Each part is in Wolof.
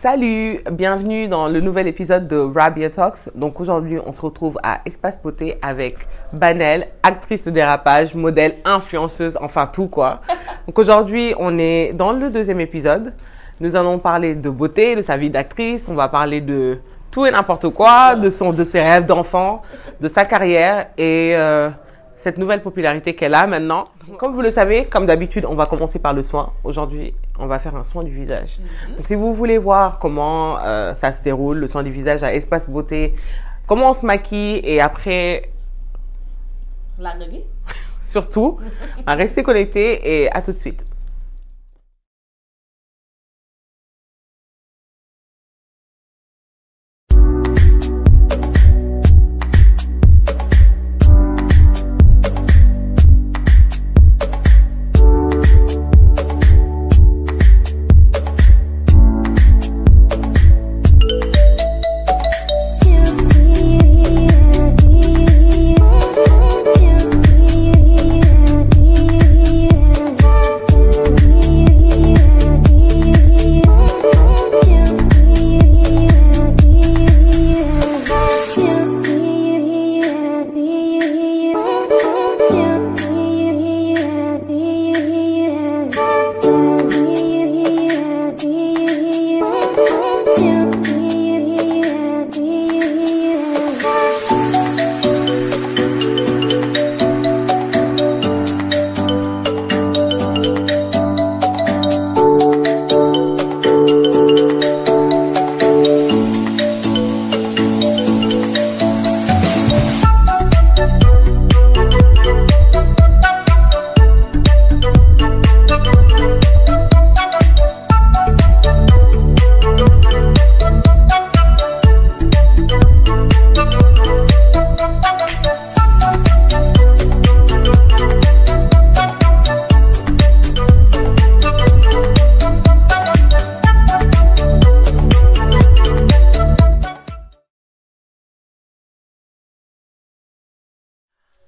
Salut, bienvenue dans le nouvel épisode de Rabia Talks. Donc aujourd'hui, on se retrouve à Espace Beauté avec Banel, actrice de dérapage, modèle, influenceuse, enfin tout quoi. Donc aujourd'hui, on est dans le deuxième épisode. Nous allons parler de beauté, de sa vie d'actrice. On va parler de tout et n'importe quoi, de ses rêves d'enfant, de sa carrière et cette nouvelle popularité qu'elle a maintenant. Comme vous le savez, comme d'habitude, on va commencer par le soin. Aujourd'hui, on va faire un soin du visage. Donc, si vous voulez voir comment ça se déroule, le soin du visage à Espace Beauté, comment on se maquille et après, surtout, restez connectés et à tout de suite.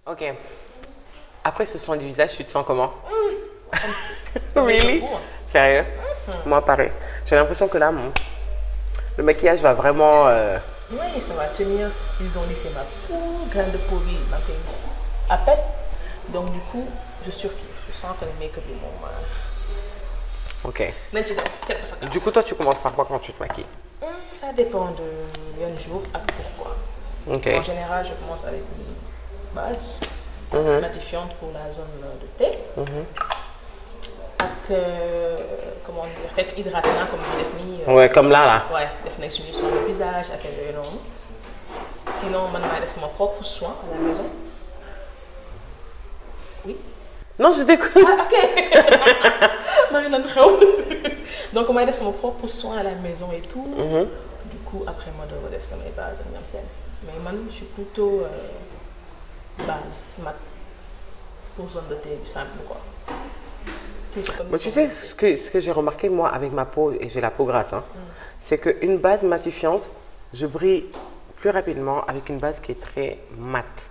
Ok. Après ce soin du visage, tu te sens comment? Really? Sérieux? Moi, pareil. J'ai l'impression que là, le maquillage va vraiment... Oui, ça va tenir. Ils ont dit c'est ma grande peau à peine. Donc du coup, je surkiffe. Je sens que le make-up est bon. Ok. Du coup, toi, tu commences par quoi quand tu te maquilles? Ça dépend de un jour à pourquoi. Ok. En général, je commence avec une base matifiante pour la zone de thé. Avec, comment dire, avec hydratant comme je l'ai défini. Ouais, comme là. Ouais, définir sur le visage, avec le nom. Sinon, je vais faire mon propre soin à la maison. Oui. Non, je t'écoute. Ah, ok. Donc, on va faire mon propre soin à la maison et tout. Du coup, après, moi, je vais faire mes bases. Mais moi, je suis plutôt base, mat, pour zone de thé, simple, quoi. Mais tu sais, ce que j'ai remarqué, moi, avec ma peau, et j'ai la peau grasse, c'est qu'une base matifiante, je brille plus rapidement avec une base qui est très mate.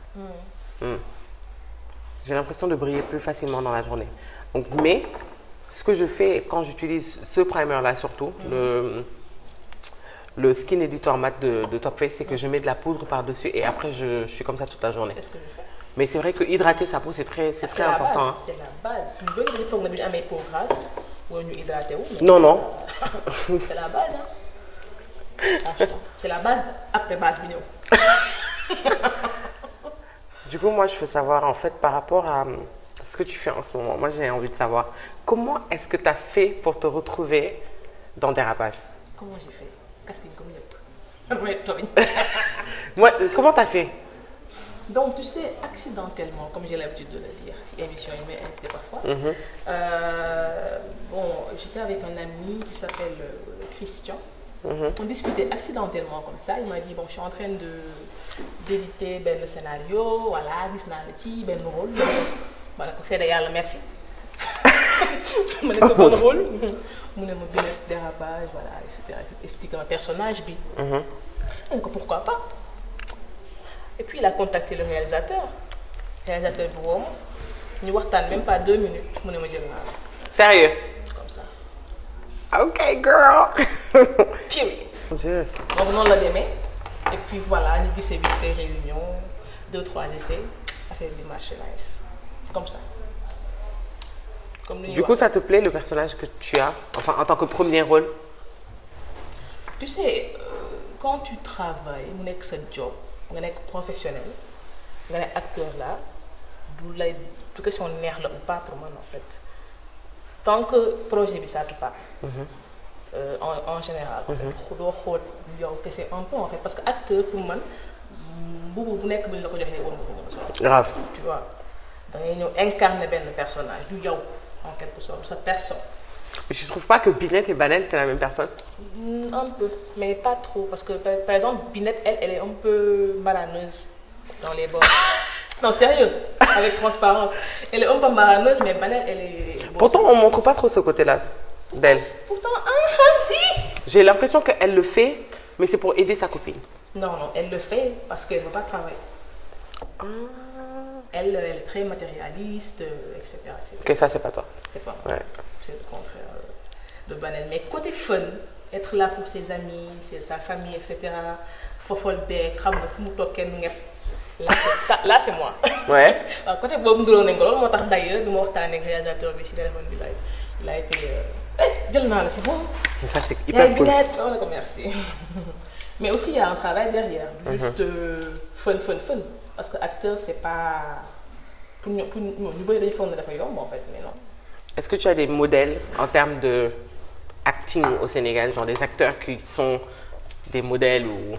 J'ai l'impression de briller plus facilement dans la journée. Donc, mais, ce que je fais quand j'utilise ce primer-là, surtout, le Skin Editor Matte de Top Face, c'est que je mets de la poudre par-dessus et après, je suis comme ça toute la journée. C'est ce que je fais. Mais c'est vrai que hydrater sa peau, c'est très important. C'est la base. Il faut que nous ayons mes peaux grasses ou nous hydrater. Non. C'est la base. C'est la base après base. Du coup, moi, je veux savoir, en fait, par rapport à ce que tu fais en ce moment, moi, j'ai envie de savoir, comment est-ce que tu as fait pour te retrouver dans Dérapage? Comment j'ai fait? Casting comme Moi, comment tu as fait? Donc, tu sais, accidentellement, comme j'ai l'habitude de le dire, si l'émission est invitée parfois, bon, j'étais avec un ami qui s'appelle Christian. On discutait accidentellement comme ça. Il m'a dit, bon, je suis en train d'éditer le scénario, voilà, ben le rôle. Voilà, c'est d'ailleurs, merci. Je me bon rôle. Je me dérapage, voilà, etc. Expliquer mon personnage. Donc, pourquoi pas? Et puis il a contacté le réalisateur Boum. Nous n'avons même pas 2 minutes. Je me dis, sérieux? comme ça. Ok, girl. period. Dieu. Donc noonu la demee et puis voilà ñu gisee vite fait réunion 2-3 essais affaire bi marché nice comme ça. Comme ni ñuy Du coup, ça te plaît le personnage que tu as, enfin en tant que premier rôle? Tu sais quand tu travailles mu nekk sa job nga nekk professionnel nga nekk acteur là du question neex la ou pas pour man en fait tant que projet bi ça te parle. En général. En fait doo xool yow kese un peu en fait parce que acteur pour man mbubu bu nekk bu ñu la ko joxee war nga ko mën a sol. Grave. Tu vois da ngay ñëw incarner benn personnage du yow en quelque sorte sa personne. Mais tu trouves pas que Binette et Banel c'est la même personne? Un peu mais pas trop parce que par exemple Binette elle est un peu marraneuse dans les bords. Non sérieux avec transparence elle est un peu marraneuse mais Banel elle est. Pourtant on montre pas trop ce côté-là d'elle. Pourtant si. J'ai l'impression qu'elle le fait mais c'est pour aider sa copine. Non elle le fait parce qu'elle veut pas travailler. Elle est très matérialiste etc. Ok, ça c'est pas toi. C'est pas. Ouais. C'est le contraire de Banel mais côté fun être là pour ses amis sa famille etc. fofol beeg xam nga fu mu toog kenn ñëpp là c'est moi. Ouais. waaw côté boobu nduróo nañ ko loolu moo tax d'ailleurs bi ma waxtaanee ak réalisateur bi ci téléphone bi il a été jël naa la c'est bon. Mais ça c'est hyper cool. Wala ko merci. Mais aussi il y a un travail derrière. Juste fun parce que acteur c'est pas pour ñu bëri dañu foog ne dafa yomb en fait mais non. Est-ce que tu as des modèles en termes de acting au Sénégal, genre des acteurs qui sont des modèles ou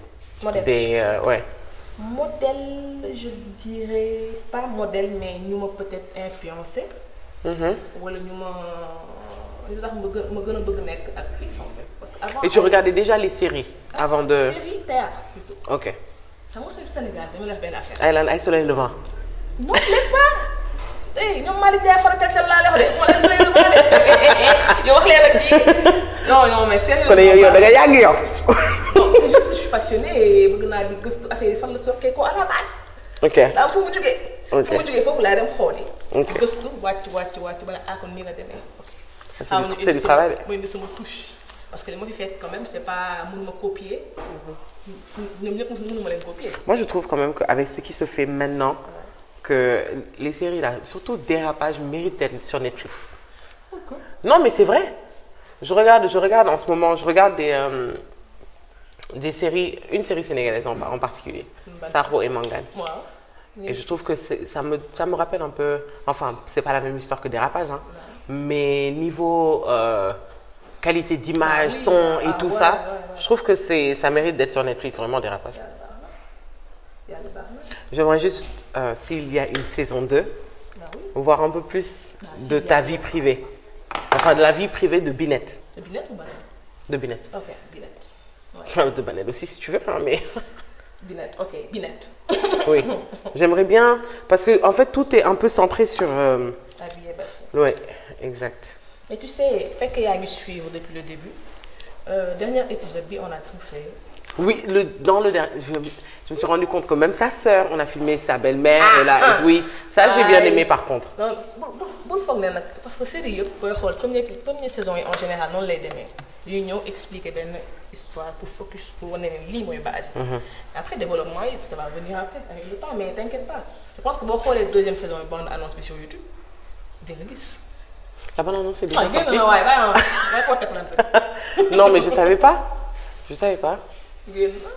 des ouais. Modèle, je dirais pas modèle mais ñu ma peut-être influencé. Wala ñu ma li tax ma gën a bëgg nekk actrice en fait. Parce que avant. Et tu regardais déjà les séries avant de. Série théâtre plutôt. Ok. xam nga suñu Sénégal dama def benn affaire. ay lan ay Soleil Levant. Non même pas. ñoom Malick Ndiaye faral laa lay wax de wala Soleil Levant de yow wax leen ak kii non mais sérieux. kon yow da nga yàgg yow. Non c'est juste que je suis passionnée et bëgg naa di gëstu affaire yi fan la sokkee ko à la base. Ok. daa am fu mu jugee. Ok fu mu jugee foofu laay dem xooli. Ok gëstu wàcc ba ne kon nii la demee. c'est du travail. ma indi sama touche parce que li ma fi fekk quand même c'est pas mënuma copier. ñoom ñëpp mënuma leen copier. Moi je trouve quand même qu'avec ce qui se fait maintenant que les séries là surtout Dérapage méritent d'être sur Netflix. Pourquoi? Non mais c'est vrai. Je regarde en ce moment, je regarde des séries, une série sénégalaise en particulier, Saro et Mangane. Wow. Et je trouve que ça me rappelle un peu, enfin c'est pas la même histoire que Dérapage, hein, mais niveau qualité d'image, son et tout ça, je trouve que ça mérite d'être sur Netflix, vraiment Dérapage. J'aimerais juste, s'il y a une saison 2, voir un peu plus de ta vie privée. Enfin, de la vie privée de Binette. De Binette ou Banel? De Binette. Ok, Binette. Ouais. De Banel aussi si tu veux, hein, mais... Binette, ok, Binette. Oui, j'aimerais bien, parce que en fait tout est un peu centré sur... Habillé Bachir. Oui, exact. Mais tu sais, fait qu'il y a eu suivre depuis le début, dernier épisode, on a tout fait. Oui, dans le dernier, je me suis rendu compte que même sa sœur, on a filmé sa belle-mère, et là, oui, ça j'ai bien aimé par contre. Non, bul foog ne nag parce que série yëpp booy xool première saison yi en général noonu lay demee yu ñëw expliquer benn histoire pour focus pour wane ne lii mooy base. Après développement yi ça va venir après avec le temps mais t'inquiète pas je pense que boo xoolee deuxième saison yi bande annonce bi sur YouTube di nga gis. La bande annonce est déjà sortie. Génn na waaye waaye porté plainte. Non mais je savais pas. Génn na.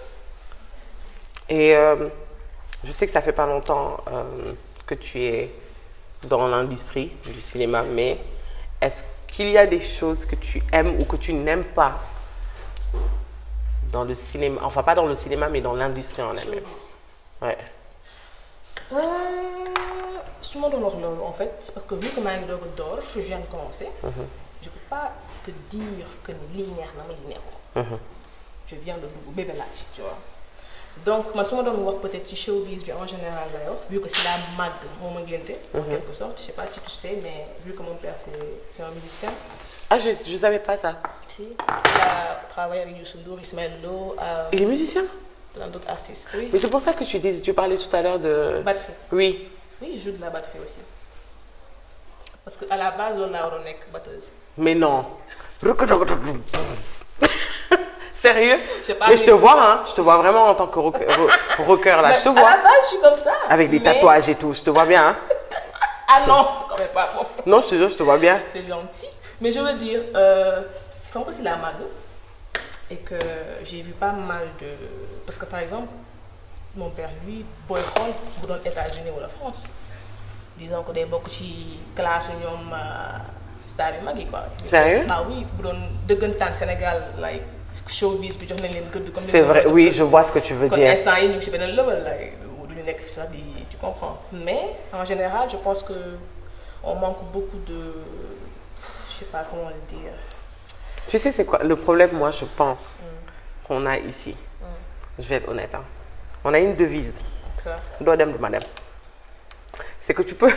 Et je sais que ça fait pas longtemps que tu es dans l'industrie du cinéma, mais est-ce qu'il y a des choses que tu aimes ou que tu n'aimes pas dans le cinéma, enfin pas dans le cinéma, mais dans l'industrie en elle-même? Ouais. Su ma doon wax loolu en fait c'est parce que vu que maa ngi doog a door je viens de commencer. Je peux pas te dire que ni lii neex na ma lii neexul. Je viens de dugg bébé laaj tu vois. Donc man su ma doon wax peut-être ci showbiz bi en général lay wax vu que c'est la màgg moo ma ngénte en quelque sorte je sais pas si tu sais mais vu que mon père c'est un musicien. Ah je savais pas ça. Si il a travaillé avec Youssou Ndour, Ismaël Lo. Il est musicien? Plein d'autres artistes oui. Mais c'est pour ça que tu parlais tout à l'heure de. Batterie. Oui. Oui je joue de la batterie aussi parce que à la base loolu laa waroon nekk batteuse. Mais non. Sérieux? Je sais pas, mais je te vois, hein. Je te vois vraiment en tant que rocker, là. Je te vois. À la base, je suis comme ça. Avec des tatouages et tout. Je te vois bien, hein. Ah non, quand même pas. Non, je te jure, je te vois bien. C'est gentil. Mais je veux dire, c'est comme que c'est la mode et que j'ai vu pas mal de... Parce que par exemple, mon père, lui, boy xool bu doon États-Unis ou la France. Disons que day bokk ci classe ñoom star yu mag yi quoi. Sérieux? Ah oui, bu doon dëggantaan Sénégal like showbiz bi jox nañ leen gëdd. Comme C'est vrai, oui, je vois ce que tu veux dire. Instant yi ñu ngi ci beneen level like duñu nekk fi sax di tu comprends. Mais en général, je pense que on manque beaucoup de... Je sais pas comment le dire. Tu sais, c'est quoi le problème, moi, je pense, qu'on a ici. Je vais être honnête, hein. On a une devise. Dodem de madame. C'est que tu peux...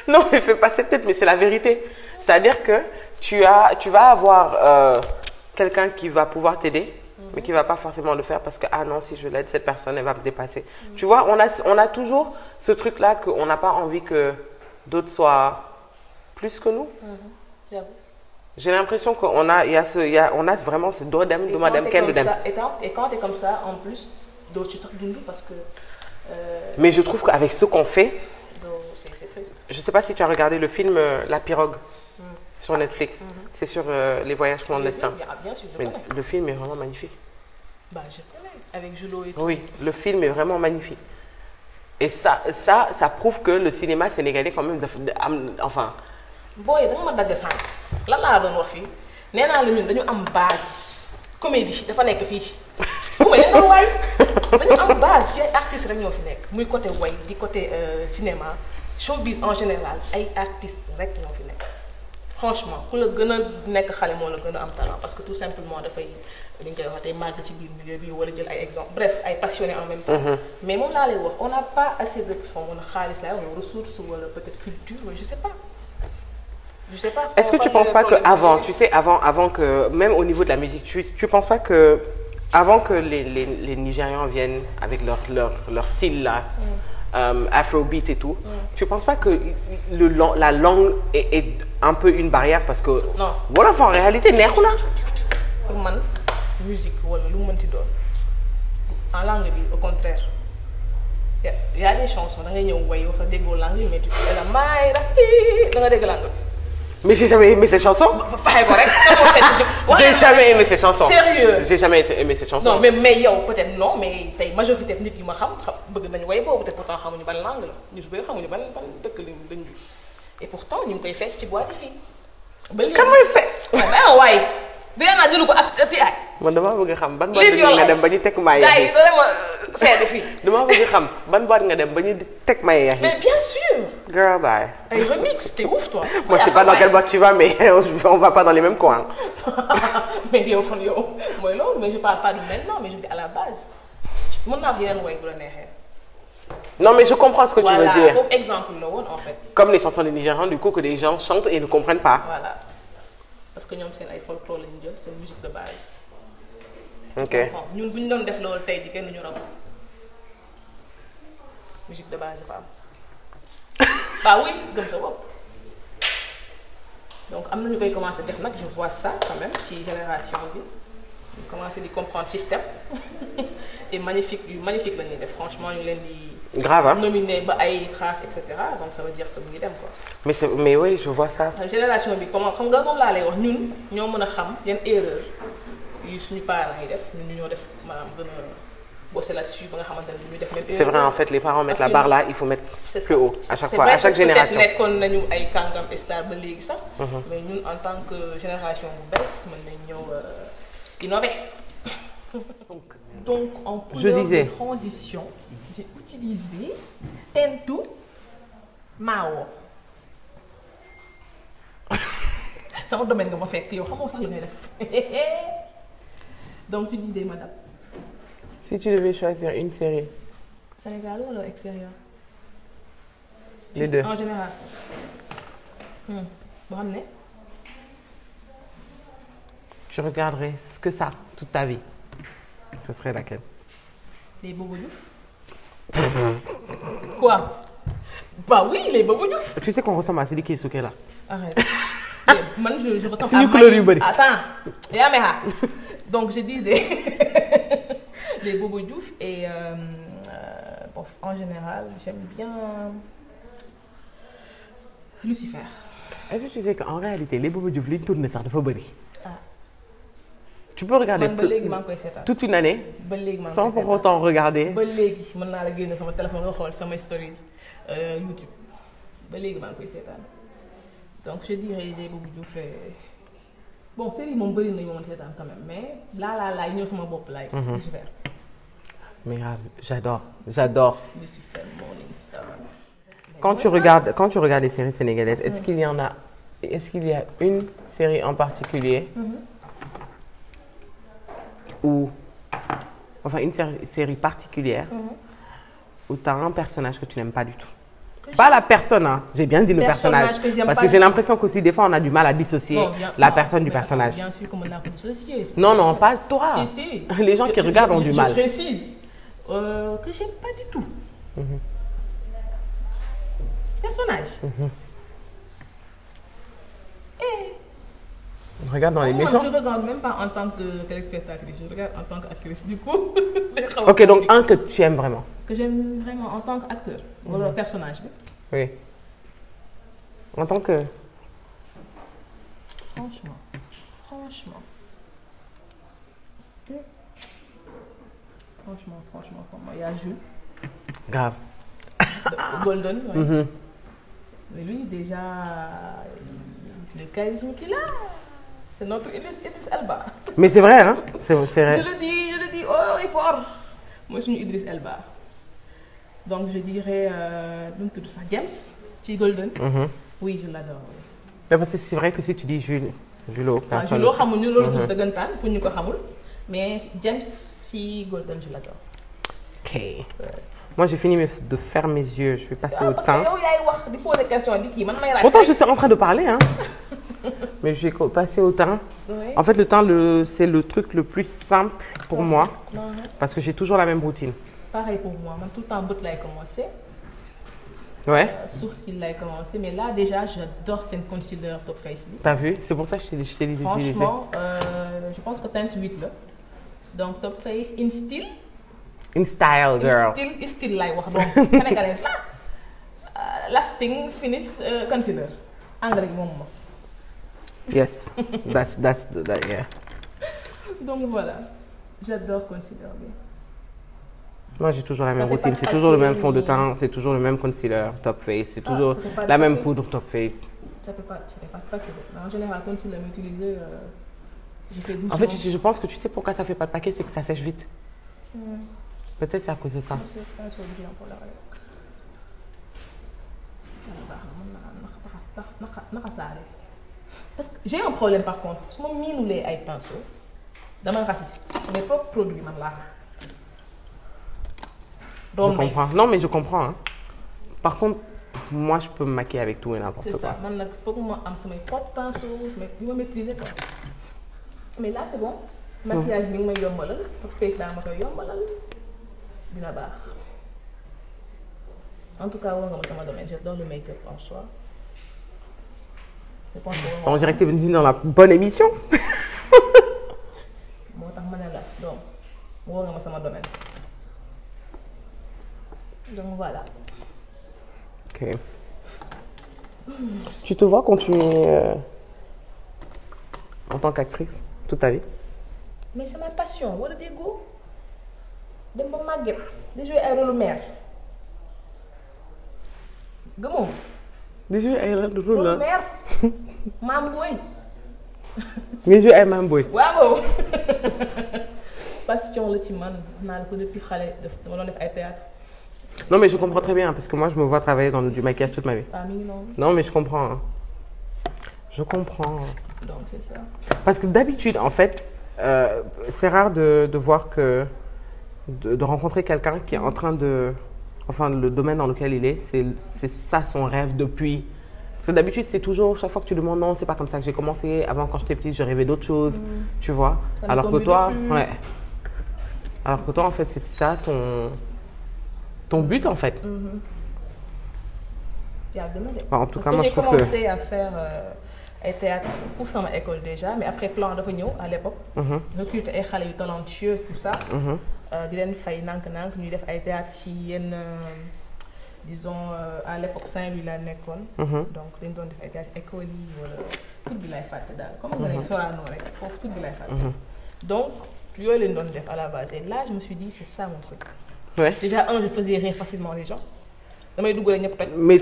non, mais fais pas cette tête, mais c'est la vérité. C'est-à-dire que tu vas avoir quelqu'un qui va pouvoir t'aider, mais qui va pas forcément le faire parce que, ah non, si je l'aide, cette personne, elle va me dépasser. Tu vois, on a toujours ce truc-là qu'on n'a pas envie que d'autres soient plus que nous. J'ai l'impression qu'on a, on a vraiment ce dodem de madame Ken de dem. Et quand tu es comme ça, en plus, d'autres tu t'as parce que... Mais je trouve qu'avec ce qu'on fait, c'est triste. Je ne sais pas si tu as regardé le film La Pirogue sur Netflix. C'est sur les voyages clandestins. Bien sûr, mais le film est vraiment magnifique. Bah, je connais, avec Julo et tout. Oui, le film est vraiment magnifique. Et ça prouve que le cinéma sénégalais quand même, enfin... Boy, da nga ma dagg sànq lan laa doon wax fii nee naa la ñun dañu am base comédie dafa nekk fii bu ma leen doon waay dañu am base fii ay artistes rek ñoo fi nekk muy côté way di côté cinéma showbiz en général ay artistes rek ñoo fi nekk franchement ku la gën a nekk xale moo la gën a am talent parce que tout simplement dafay li ñu koy wax tey màgg ci biir milieu bi wala jël ay exemple bref ay passionnés en même temps mais moom laa lay wax on n'a pas assez de xaalis laay wala ressources wala peut-être culture je sais pas. Je sais pas. Est-ce que tu penses pas que avant, tu sais, avant que, même au niveau de la musique, tu penses pas que, avant que les Nigérians viennent avec leur style là, Afrobeat et tout, tu penses pas que la langue est un peu une barrière parce que, non. Voilà, en réalité, neexu na. Pour moi, musique wala lu mënti doon en langue bi au contraire. Il y a des chansons da ngay ñëw way yow sax déggoo langue mais tu la may ra da nga dégg langue. Mais j'ai jamais aimé ces chansons. J'ai jamais aimé ces chansons. Sérieux. J'ai jamais aimé ces chansons. Non, mais yow peut-être non, mais tey majorité nit yi ma xam bëgg nañu way boobu peut-être pourtant xamuñu ban langue la ñu bëri xamuñu ban dëkk lañ ju et pourtant ñu ngi koy fecc ci boîte fii. ba léegi kan mooy fecc. ah waay. bien naa jëlu ko ak ti ay. man damaa bëgg xam ban boîte nga dem ba ñu teg maye yaay yi dama seede fii. damaa bëgg xam ban boîte nga dem ba ñu teg maye yaay. Mais bien sûr. Girl, bye. Ay remix, t'es ouf toi. Moi je sais pas dans quelle boîte tu vas mais on va pas dans les mêmes coins. Mais yow kon yow mooy loolu mais je parle pas de maintenant mais je dis à la base. Mën naa wax yeneen way bu la neexee. Non mais je comprends ce que tu veux dire. Voilà, exemple la woon en fait. Comme les chansons des Nigérians du coup que les gens chantent et ne comprennent pas. Voilà. Parce que ñoom seen ay folklore lañu jël seen musique de base. Ok. ñun bu ñu doon def loolu tey di kenn ñu raw. Musique de base dafa am. Bah oui, gëm sa bopp. Donc am na ñu koy commencer def nag je vois ça quand même ci génération bi. Ñu commencer di comprendre système. Et magnifique la ñuy def franchement ñu leen di. Grave hein. Nominé ba ay traces et cetera donc ça veut dire que mu ngi dem quoi. Mais oui je vois ça. Génération bi comment xam nga moom laa lay wax ñun ñoo mën a xam yan erreur yu suñu parents yi def ñun ñoo def maanaam gën a bosser là-dessus ba nga xamante ne ñu def même erreur. C'est vrai en fait les parents mettent la barre là il faut mettre plus haut à chaque fois vrai, à chaque génération. Peut-être nekkoon nañu ay kàngam star ba léegi sax. Mais ñun en tant que génération bu bees mën nañ ñëw innover. Donc en couleur de transition j'ai utilisé Tentu Mao. Sama domaine nga ma fekk yow xamoo sax lu ngay def. Donc tu disais madame. Si tu devais choisir une série. Sénégal ou extérieur? Les deux. En général. Boo xam ne. Tu regarderais que ça toute ta vie. Ce serait laquelle? Les Bobo Diouf. Quoi? Bah oui, les Bobo Diouf. Tu sais qu'on ressemble à Sidiki Souké là. Arrête. Man, je ressemble à Maï. Attends. Yaa mexa. Donc je disais les Bobo Diouf et bon, en général j'aime bien Lucifer. Est-ce que tu sais qu'en réalité les Bobo Diouf li ñu tourné sax dafa bëri. Tu peux regarder man ba léegi maa ngi koy seetaan toute une année ba léegi maa ngi koy sans pour autant regarder. ba léegi mën naa la génne sama téléphone nga xool samay stories YouTube ba léegi maa ngi koy seetaan donc je dirais les Bobo Diouf bon série moom bëri na yu ma seetaan quand même mais laay ñëw sama bopp laay. Lucifer. Mais j'adore. Lucifer, Morning Star. Quand tu regardes les séries sénégalaises, est-ce qu'il y a une série en particulier ou enfin une série particulière où tu as un personnage que tu n'aimes pas du tout? Pas la personne, hein. J'ai bien dit le personnage parce que j'ai l'impression qu'aussi des fois on a du mal à dissocier la personne du personnage. Bien sûr qu'on a dissocier. Non, pas toi. Si. Les gens qui regardent ont du mal. Je précise que j'aime pas du tout. Personnage. Regarde dans les méchants. Je regarde même pas en tant que téléspectatrice, je regarde en tant qu'actrice du coup. Ok, donc un que tu aimes vraiment. Que j'aime vraiment en tant qu'acteur. Wala personnage bi. Oui. En tant que. Franchement. Il y a Jules. Grave. Golden. Ouais. Mais lui déjà, le charisme qu'il a, c'est notre Idriss Elba. Mais c'est vrai, hein? C'est vrai. Je le dis, oh, il est fort. Moi, je suis Idriss Elba. Donc, je dirais, James, qui est Golden. Oui, je l'adore. Mais parce que c'est vrai que si tu dis Julo, personne... Julo, xamuñu loolu tout dëggantaan pour ñu ko xamul. Mais James, si Golden, je l'adore. Ok. Moi, j'ai fini de faire mes yeux. Je vais passer au parce teint. que yow yaay wax di poser question di kii man may raaj. Pourtant, je suis en train de parler, hein. Mais je vais passer au teint. Oui. En fait, le teint, c'est le truc le plus simple pour moi. Parce que j'ai toujours la même routine. Pareil pour moi. Man, tout le temps, bët lay commencer. Ouais. Sourcil lay commencer. Mais là, déjà, j'adore Sen Concealer Top Face. T'as vu? C'est pour ça que je t'ai dit d'utiliser. Franchement, je pense que teinte 8 là. Donc, Top Face in style. In style, girl. In style lay wax donc sénégalais la. Lasting finish concealer. Engrais gi moom ma. Yes. That's yeah. Donc voilà. J'adore concealer bi. Moi, j'ai toujours la même routine. C'est toujours le même fond de teint, c'est toujours le même concealer Top Face, c'est toujours la même poudre Top Face. Ça fait pas en général, concealer m'utiliser, je fais doucement. En fait, je pense que tu sais pourquoi ça fait pas de paquet, c'est que ça sèche vite. Peut-être c'est à cause de ça. Parce que j'ai un problème par contre. Si je miinule ay pinceau, dama raciste. Mes propres produits man laa. Je comprends. Non, mais je comprends. Hein. Par contre, moi, je peux me maquiller avec tout et n'importe quoi. C'est ça. Man, il faut que moi ait mes propres pinceaux, je me maîtrise quoi. Mais là, c'est bon. Maquillage, je me yombalal. Face là, je me yombalal. Dina baax. En tout cas, c'est mon domaine. J'adore le make-up en soi. Je pense que on dirait que tu es venu dans la bonne émission. Moi, je suis là. Donc, c'est mon domaine. Donc voilà. Ok. Tu te vois continuer en tant qu'actrice toute ta vie? Mais c'est ma passion. Wala dégo. Dem ba màgget di jouer ay rôle mère. Gëmoo. Di jouer ay rôle mère. Maam Boy. Nga jouer ay Maam Boy. Waaw. Passion la ci man naa ko depuis xale dama doon def ay théâtre. Non, mais je comprends très bien, parce que moi, je me vois travailler dans du maquillage toute ma vie. Ah, non. Non, mais je comprends. Hein. Je comprends. Donc, c'est ça. Parce que d'habitude, en fait, c'est rare de voir que... De rencontrer quelqu'un qui est en train de... Enfin, le domaine dans lequel il est, c'est ça son rêve depuis... Parce que d'habitude, c'est toujours... Chaque fois que tu demandes, non, c'est pas comme ça que j'ai commencé. Avant, quand j'étais petite, je rêvais d'autres choses. Tu vois. Alors que toi... Ouais. Alors que toi, en fait, c'est ça ton but en fait. En tout cas, moi je trouve que... J'ai commencé à faire ay théâtre pour sama école déjà mais après plan dafa ñëw à l'époque. recruter ay xale yu talentueux tout ça. di leen fay nànk-nànk ñuy def ay théâtre ci yenn disons à l'époque Saint-Louis laa nekkoon. donc dañ doon def ay théâtre école yi wala tur bi lay fàtte daal comme nga ne Sorano rek foofu tur bi lay fàtte. donc yooyu lañ doon def à la base et là je me suis dit c'est ça mon truc. Ouais. Déjà je faisais rire facilement les gens damay dugg rek ñëpp toj. Mais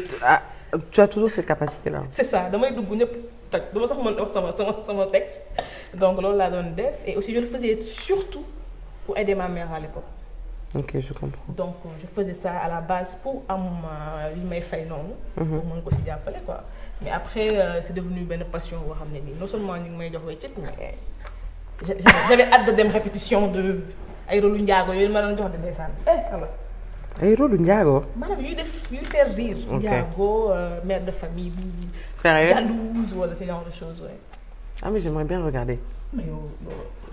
tu as toujours cette capacité-là. C'est ça damay dugg ñëpp toj dama sax mën wax sama texte donc loolu laa doon def et aussi je le faisais surtout pour aider ma mère à l'époque. Ok, je comprends. Donc je faisais ça à la base pour am li may fay noonu. pour mën ko si jàppale quoi mais après c'est devenu benn passion boo xam ne nii non seulement ñu ngi may jox weccit mais j'avais hâte de dem répétition de ay rôle njaago yooyu ma doon jox de ndeysaan alors. ay rôle njaago. maanaam yuy faire rire. Ok njaago mère de famille bu. Sérieux? Jalouse wala ce genre de choses ouais. Ah mais j'aimerais bien regarder. mais yow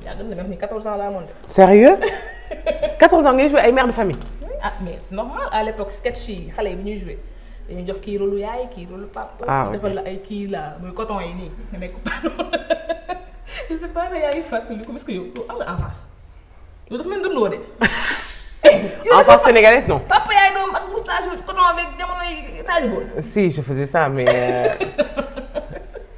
yaa gën na même ni 14 ans laa amoon de. Sérieux? 14 ans ngay joué ay mère de famille. Ah mais c'est normal à l'époque sketch yi xale yi bu ñuy joué dañuy jox kii rôle yaay kii rôle papa. Ah ok defal la ay kii la muy coton yi nii nga nekk je sais pas yaa ngi fàttali ko parce que yow am nga enfance yow dafa mel ni dundoo de. Enfance sénégalaise non. Papa yaay doom ak moustache coton avec jamono yi taalibo. Si je faisais ça mais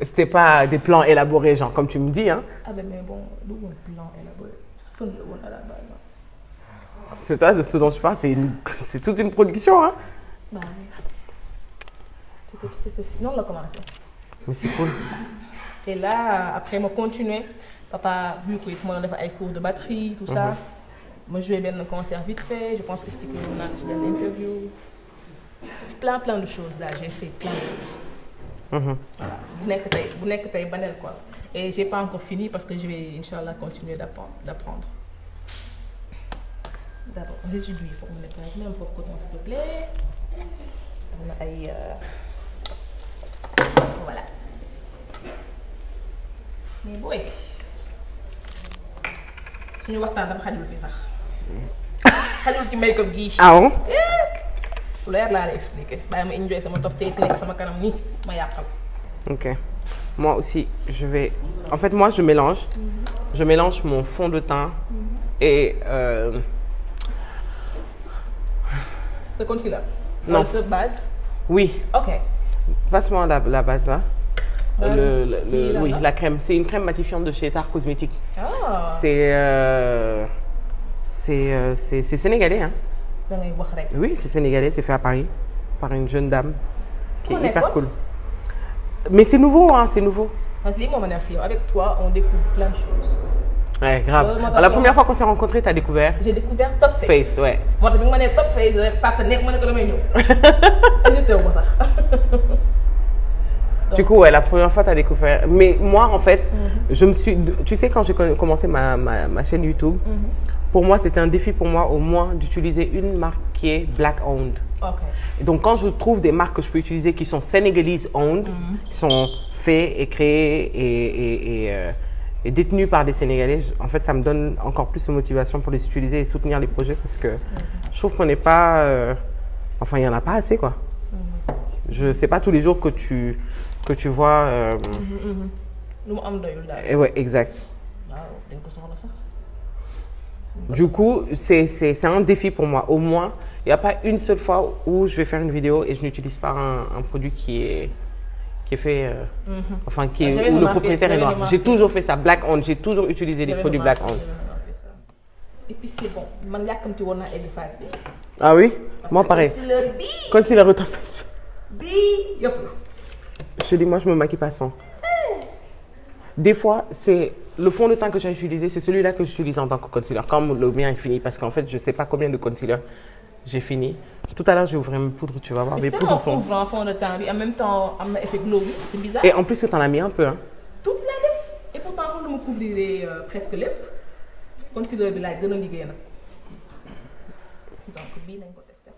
c'était pas des plans élaborés genre comme tu me dis hein. Ah ben mais bon du woon plan élaboré fën la woon à la base. C'est toi de ce dont tu parles c'est toute une production hein. Non mais c'était non la commencé. Mais c'est cool. Et là après ma continuer papa vu que fu ma doon def ay cours de batterie tout ça. ma joué benn concert vite fait je pense que c'était que naa ci benn interview plein de choses là j'ai fait plein de choses. Voilà bu nekk tey Banel quoi et j'ai pas encore fini parce que je vais inchallah continuer d'apprendre. D'abord résidu il faut mu nekk même foofu coton s'il te plaît am na ay voilà mais booy suñu waxtaan dafa xajul fii sax. xajul ci make-up gii. Ah bon? lu leer laa lay expliquer bàyyi ma enjoy sama top face nekk sama kanam nii ma yàqal. Ok. Moi aussi en fait moi je mélange mon fond de teint et ce concealer. Non. Sa base. Oui. Ok. Passe-moi la base là. Oui, là. la crème. C'est une crème matifiante de chez Etar Cosmétiques. Ah. C'est sénégalais hein. Da ngay wax rek. Oui, c'est sénégalais, c'est fait à Paris par une jeune dame qui est hyper quoi? cool. Mais c'est nouveau hein, c'est nouveau. Parce que lii moo ma neex si yow avec toi on découvre plein de choses. Ouais, grave. La première fois qu'on s'est rencontrés, t'as découvert? J'ai découvert Top Face. Face, ouais. moo tax bi nga ma nee Top Face rek partenaire ma ne ko damay ñëw. hésité wu ma sax. Du coup, ouais, la première fois, tu as découvert. Mais moi, en fait, tu sais, quand j'ai commencé ma chaîne YouTube, pour moi, c'était un défi pour moi, au moins, d'utiliser une marque qui est black owned. Ok. Et donc, quand je trouve des marques que je peux utiliser qui sont Senegalese owned, qui sont faites et créées et détenues par des Sénégalais, en fait, ça me donne encore plus de motivation pour les utiliser et soutenir les projets parce que je trouve qu'on n'est pas. Enfin, il n'y en a pas assez, quoi. C'est pas tous les jours que tu vois. lu mu am doyul daal. Et ouais, exact. waaw dañ ko soxla sax. Du coup, c'est un défi pour moi. Au moins, il n'y a pas une seule fois où je vais faire une vidéo et je n'utilise pas un produit qui est fait. Enfin, où le propriétaire est noir. J'ai toujours fait ça, black owned. J'ai toujours utilisé des produits black owned. Et puis c'est bon man yàkkamti woon naa egg phase bi. Ah oui? Moi pareil. Concealer au top face. bii yëpp la. Je te dis, moi, je me maquille pas sans. Des fois, c'est le fond de teint que j'ai utilisé, c'est celui-là que j'utilise en tant que concealer. Comme le mien est fini, parce qu'en fait, je sais pas combien de concealer j'ai fini. Tout à l'heure, j'ai ouvert mes poudres, tu vas voir. Mes poudres sont. Ouvre en fond de teint bi en même temps am na effet glow bi, c'est bizarre. Et en plus, tu en as mis un peu, hein. Tout laa def et pourtant xam nga ma couvrir presque lépp concealer bi laay gën a liggéey nag donc bii lañ ko testé.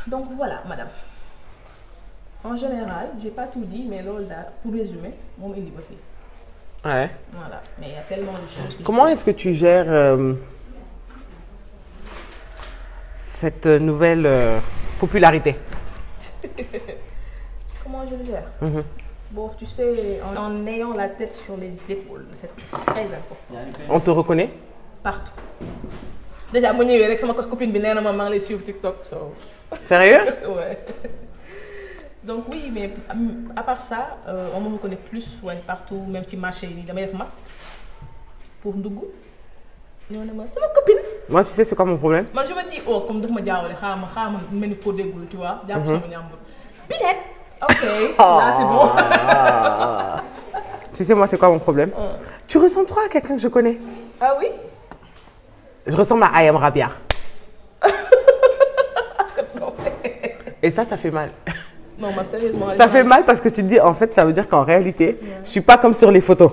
Donc voilà, madame. En général, j'ai pas tout dit, mais loolu daal pour résumer moom indi ba fii. Ouais. Voilà, mais il y a tellement de choses. Comment est-ce que tu gères cette nouvelle popularité? Comment je le gère? Bon, tu sais, en ayant la tête sur les épaules, c'est très important. On te reconnaît? Partout. Déjà, mon avec sama copine bi nee na ma maa ngi lay suivre TikTok. So. Sérieux? Ouais. Donc oui, mais à part ça, on me reconnaît plus partout, même si marché yi damay def masque pour ndugg. ñoo ne ma sama copine. Moi, tu sais c'est quoi mon problème? Moi, je me dis, oh, comme daf ma jaawale xaaral ma mel ni ko déggul, tu vois. jàpp sama ñàmbur. Peut-être. Ok, là c'est bon. Tu sais moi c'est quoi mon problème? Tu ressembles trop à quelqu'un que je connais. Ah oui? Je ressemble à Ayam Rabia. Et ça fait mal. Non, mais sérieusement. Ça fait mal parce que tu te dis, en fait, ça veut dire qu'en réalité, je suis pas comme sur les photos.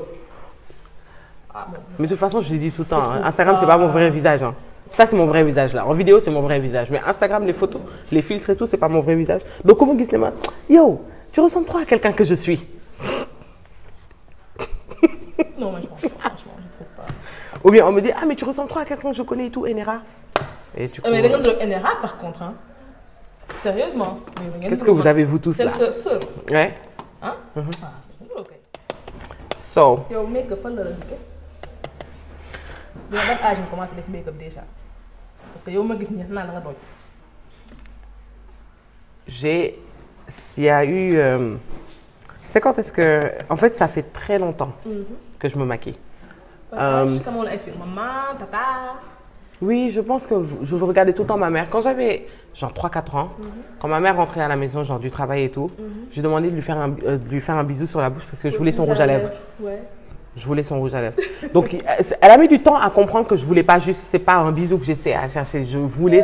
Mais de toute façon, je le dis tout le temps, hein, Instagram, c'est pas mon vrai visage. Hein. Ça, c'est mon vrai visage là. En vidéo, c'est mon vrai visage. Mais Instagram, les photos, les filtres et tout, c'est pas mon vrai visage. Donc, comment Guisnema? Yo, tu ressembles trop à quelqu'un que je suis. Non, moi, je pense pas. Franchement, je trouve pas. Ou bien, on me dit, ah, mais tu ressembles trop à quelqu'un que je connais et tout, Enera. Et tu mais regarde le NRA, par contre. Hein. Sérieusement. Qu'est-ce que vous avez, vous tous là? C'est seul. Ouais. Hein? Ok. So. Yo, make-up, fan la la dikkee. Yow ban âge nga commencé def make-up déjà? Parce que yow ma gis nii naa la nga dooj. Il y a eu... c'est quand est-ce que... En fait, ça fait très longtemps que je me maquille. Comment on l'explique? Maman, papa? Oui, je pense que je regardais tout le temps ma mère. Quand j'avais genre 3-4 ans, quand ma mère rentrait à la maison, genre du travail et tout, j'ai demandé de lui faire un bisou sur la bouche parce que je voulais son rouge à lèvres. Ouais. Je voulais son rouge à lèvres. Donc, elle a mis du temps à comprendre que je voulais pas juste, c'est pas un bisou que j'essaie à chercher. Je voulais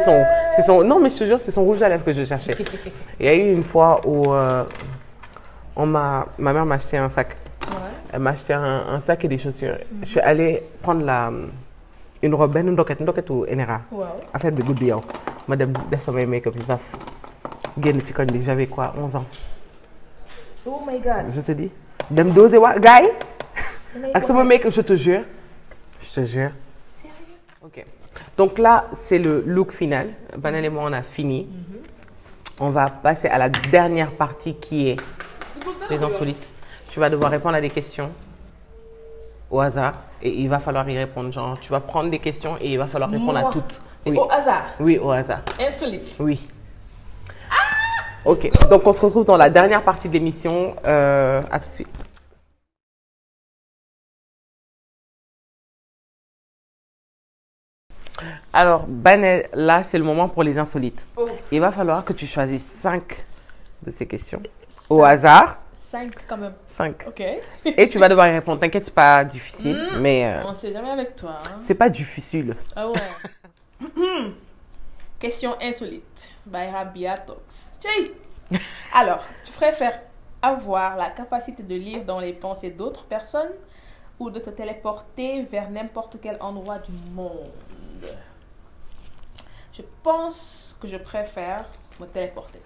non, mais je te jure, c'est son rouge à lèvres que je cherchais. Il y a eu une fois où ma mère m'a acheté un sac. Ouais. Elle m'a acheté un sac et des chaussures. Je suis allée prendre une robe, une ndoket ou Enera. Wow. Affaire de good yow. Madame, def samay make-up yu saf. Génn ci koñ bi, j'avais quoi, 11 ans. Oh my God. Je te dis. Dem doser waa gars yi. Ak sama make-up, je te jure. Je te jure. Sérieux? Ok. Donc là, c'est le look final. Banal et moi, on a fini. On va passer à la dernière partie qui est les insolites. Tu vas devoir répondre à des questions au hasard et il va falloir y répondre. Genre, tu vas prendre des questions et il va falloir répondre à toutes. Oui. Au hasard? Oui, au hasard. Insolite? Oui. Ah! Ok, donc on se retrouve dans la dernière partie de l'émission. À tout de suite. Alors, Banel, là, c'est le moment pour les insolites. Oh. Il va falloir que tu choisisses 5 de ces questions au hasard. 5 quand même. 5. Ok. Et tu vas devoir y répondre. T'inquiète, c'est pas difficile, mais... On ne sait jamais avec toi. Hein. C'est pas difficile. Ah ouais. Question insolite. By Rabia Talks. Alors, tu préfères avoir la capacité de lire dans les pensées d'autres personnes ou de te téléporter vers n'importe quel endroit du monde? Je pense que je préfère me téléporter.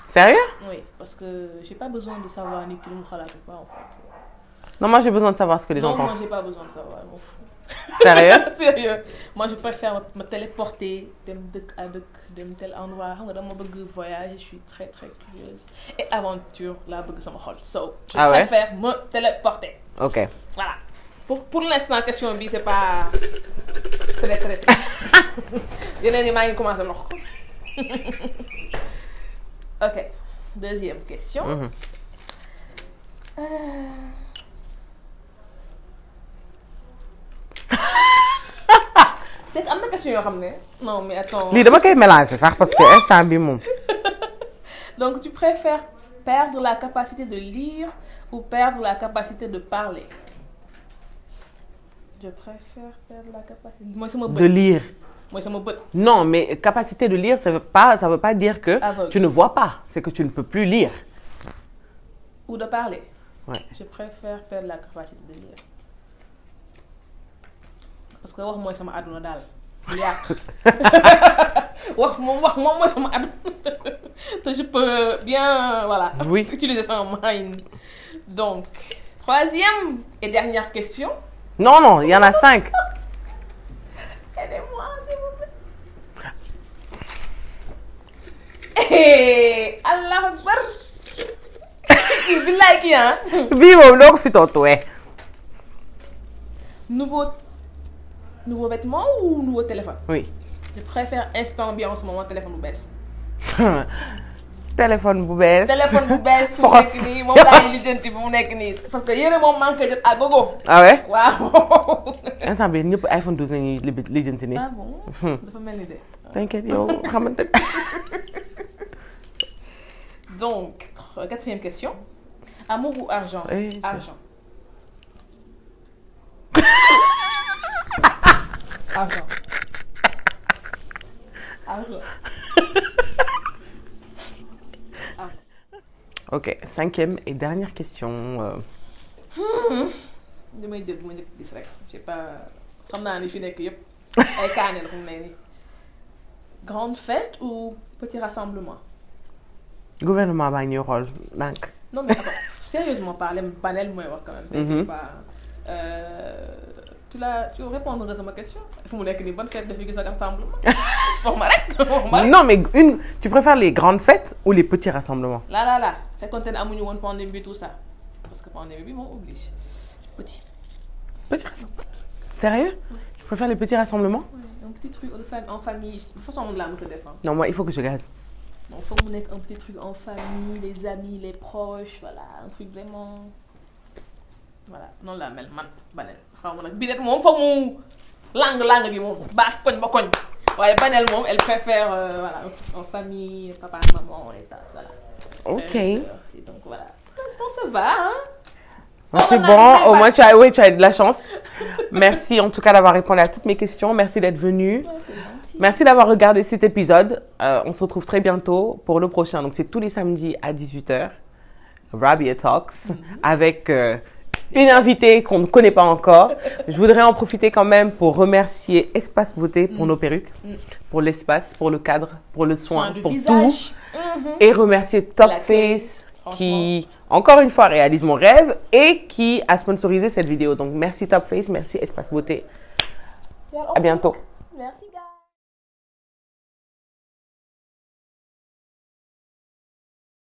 Sérieux? Oui, parce que j'ai pas besoin de savoir ni qui nous parle pas en fait. Non, moi j'ai besoin de savoir ce que les gens pensent. Non, moi j'ai pas besoin de savoir, je m'en fous. Sérieux? Sérieux. Moi je préfère me téléporter de tel endroit. Dans mon voyage, je suis très très curieuse. Et aventure, là, ça me rôle. So, je préfère me téléporter. Ok. Voilà. Pour l'instant, question B, c'est pas très. Il y en a des gens qui commencent à me Ok. Deuxième question. C'est comme une question, non, mais attends. Lii dama koy mélanger sax parce que instant bi moom. Donc, tu préfères perdre la capacité de lire ou perdre la capacité de parler? Je préfère perdre la capacité de lire. Moi, ça me bête. Non, mais capacité de lire, ça veut pas dire que tu ne vois pas. C'est que tu ne peux plus lire. Ou de parler. Ouais. Je préfère perdre la capacité de lire. Parce que moi, ça m'a adonné daal. Moi, ça m'a adonné. Je peux bien, voilà, utiliser son mind. Donc, troisième et dernière question. Non, il y en a 5. Aidez-moi, s'il vous plaît. Allah akbar. Billaay kii ah. bii moom doo ko fi tontu nouveau vêtement ou nouveau téléphone? oui. Je préfère instant bi en ce moment téléphone bu bees. téléphone bu bees. téléphone bu bees. fu mu nekk nii moom laa ngi lijjanti fu mu nekk nii parce que yére moom maa ngi koy jot à gogo. ah ouais. waaw. instant bii ñëpp iPhone 12 la ñuy lijjanti nii. ah bon. dafa mel ni de. t'inquiète yow xamante ne. Donc, quatrième question. Amour ou argent? Oui, argent. Argent. Argent. Argent. ok, cinquième et dernière question. damay jël bu ma njëkk gis rek j'ai pas xam naa ni fi nekk yëpp ay kaane la fu mu ne nii. Grande fête ou petit rassemblement? gouvernement baa ngi ñuy xool donc. non mais attends, sérieusement parler Banel mooy wax quand même. tu répondre à ma question. fu mu nekk nii bonne fête dafay gis ak rassemblement. wax ma rek. non mais tu préfères les grandes fêtes ou les petits rassemblements? là fekkoonte ne amuñu woon pandémie bi tout ça parce que pandémie bi moom oblige petit. Petits rassemblements. Sérieux? Je préfère les petits rassemblements? Oui, un petit truc en famille. De toute façon, on l'a, on se défend. Non, moi, il faut que je gaze. Donc, il faut qu'on ait un petit truc en famille, les amis, les proches, voilà, un truc vraiment. Voilà, non la mel man Banel. Xaw ma nag bi net moom foog mu langue gi moom baas koñ ba koñ. waaye Banel moom elle préfère voilà en famille, papa, maman et ça, voilà. Ok. Et donc voilà. Pour l'instant, ça va, hein. Oh, c'est bon, au moins tu as de la chance. Merci en tout cas d'avoir répondu à toutes mes questions. Merci d'être venu. Merci d'avoir regardé cet épisode. On se retrouve très bientôt pour le prochain. Donc c'est tous les samedis à 18h. Rabia Talks avec une invitée qu'on ne connaît pas encore. Je voudrais en profiter quand même pour remercier Espace Beauté pour nos perruques, pour l'espace, pour le cadre, pour le soin, pour visage. Tout. Et remercier Top Face qui, encore une fois, réalise mon rêve et qui a sponsorisé cette vidéo. Donc, merci Top Face, merci Espace Beauté. À bientôt. Merci.